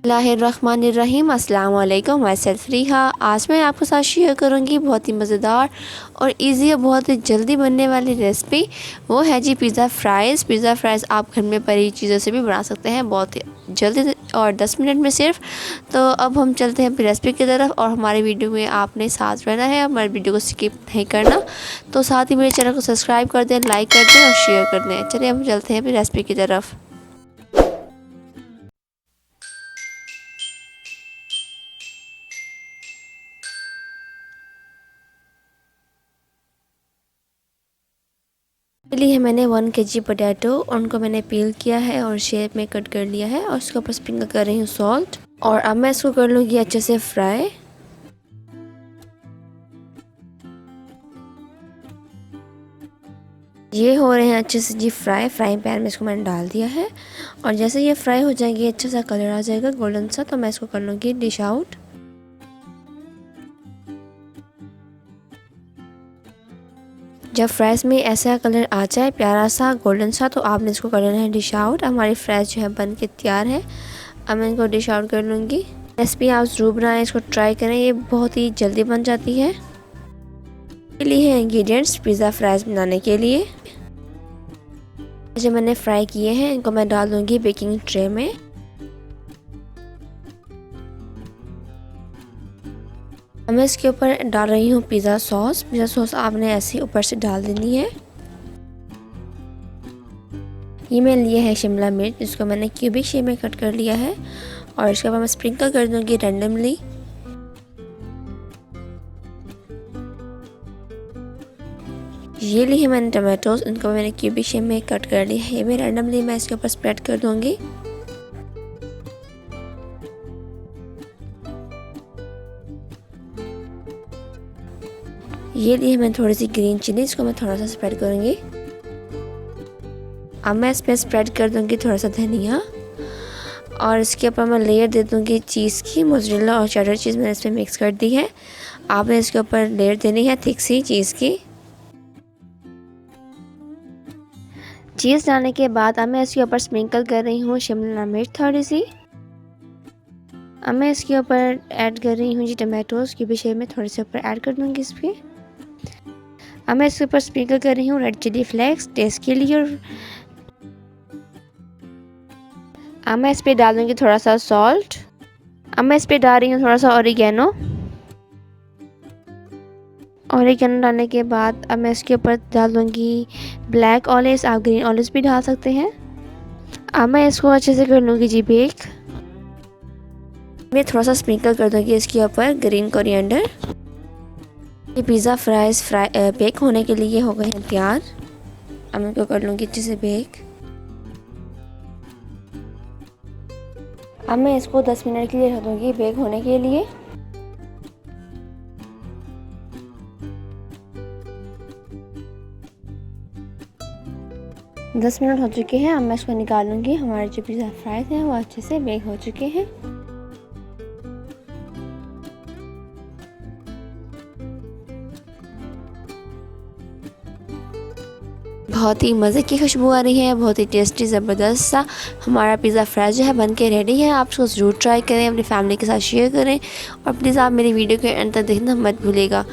बिस्मिल्लाहिर्रहमानिर्रहीम। अस्सलाम वालेकुम। मैं सेल्फ रिहा। आज मैं आपके साथ शेयर करूंगी बहुत ही मज़ेदार और इजी और बहुत ही जल्दी बनने वाली रेसिपी। वो है जी पिज़्ज़ा फ्राइज़। पिज़्ज़ा फ्राइज़ आप घर में पड़ी चीज़ों से भी बना सकते हैं बहुत ही जल्दी और 10 मिनट में सिर्फ। तो अब हम चलते हैं अपनी रेसिपी की तरफ और हमारे वीडियो में आपने साथ रहना है, हमारे वीडियो को स्किप नहीं करना। तो साथ ही मेरे चैनल को सब्सक्राइब कर दें, लाइक कर दें और शेयर कर दें। चलिए हम चलते हैं अपनी रेसिपी की तरफ। लिए मैंने 1 केजी पोटैटो, उनको मैंने पील किया है और शेप में कट कर लिया है और उसके ऊपर स्प्रिंकल कर रही हूँ सॉल्ट। और अब मैं इसको कर लूँगी अच्छे से फ्राई। ये हो रहे हैं अच्छे से जी फ्राई। फ्राइंग पैन में इसको मैंने डाल दिया है और जैसे ये फ्राई हो जाएंगे, अच्छा सा कलर आ जाएगा गोल्डन सा, तो मैं इसको कर लूँगी डिश आउट। जब फ्राइज़ में ऐसा कलर आ जाए प्यारा सा गोल्डन सा, तो आपने इसको कर लेना है डिश आउट। हमारी फ्राइज़ जो है बन के तैयार है। अब मैं इनको डिश आउट कर लूँगी। रेसिपी आप ज़रूर बनाएं, इसको ट्राई करें, ये बहुत ही जल्दी बन जाती है। के लिए है इंग्रेडिएंट्स पिज़्ज़ा फ्राइज़ बनाने के लिए। जो मैंने फ्राई किए हैं इनको मैं डाल दूँगी बेकिंग ट्रे में। मैं इसके ऊपर डाल रही हूँ पिज़्ज़ा सॉस। पिज़्ज़ा सॉस आपने ऐसे ऊपर से डाल देनी है। ये मैंने लिया है शिमला मिर्च, जिसको मैंने क्यूबिक शेप में कट कर लिया है और इसके बाद मैं स्प्रिंकल कर दूँगी रैंडमली। ये ली है मैंने टमाटोज, इनको मैंने क्यूबिक शेप में कट कर लिया है। ये भी रैंडमली मैं इसके ऊपर स्प्रेड कर दूँगी। ये ली है मैंने थोड़ी सी ग्रीन चिली, इसको मैं थोड़ा सा स्प्रेड करूँगी। अब मैं इस पर स्प्रेड कर दूँगी थोड़ा सा धनिया और इसके ऊपर मैं लेयर दे दूँगी चीज़ की। मोज़रेला और चेडर चीज़ मैंने इस पर मिक्स कर दी है। आपने इसके ऊपर लेयर देनी है थिक सी चीज़ की। चीज़ डालने के बाद अब मैं इसके ऊपर स्प्रिंकल कर रही हूँ शिमला मिर्च थोड़ी सी। अब मैं इसके ऊपर ऐड कर रही हूँ जी टमाटोज़ क्यूबिक शेप में, थोड़े से ऊपर ऐड कर दूँगी इस पर। अब मैं इसके ऊपर स्प्रिंकल कर रही हूँ रेड चिली फ्लेक्स टेस्ट के लिए। और अब मैं इस पर डाल दूँगी थोड़ा सा सॉल्ट। अब मैं इस पर डाल रही हूँ थोड़ा सा ऑरिगेनो। ऑरिगेनो डालने के बाद अब मैं इसके ऊपर डाल दूँगी ब्लैक ऑलिव्स, आप ग्रीन ऑलिव्स भी डाल सकते हैं। अब मैं इसको अच्छे से कर लूँगी जी बेक। मैं थोड़ा सा स्प्रिंकल कर दूँगी इसके ऊपर ग्रीन कोरिएंडर। ये पिज़्ज़ा फ्राइज़ बेक होने के लिए हो गए हैं तैयार। अब मैं इनको कर लूँगी अच्छे से बेक। अब मैं इसको 10 मिनट के लिए रख दूँगी बेक होने के लिए। दस मिनट हो चुके हैं। अब मैं इसको निकालूंगी। हमारे जो पिज़्ज़ा फ्राइज़ हैं वो अच्छे से बेक हो चुके हैं। बहुत ही मज़े की खुशबू आ रही है, बहुत ही टेस्टी ज़बरदस्त सा हमारा पिज़्ज़ा फ्राइज़ जो है बन के रेडी है। आप इसको ज़रूर ट्राई करें, अपनी फैमिली के साथ शेयर करें और प्लीज़ आप मेरी वीडियो के एंड तक देखना मत भूलिएगा।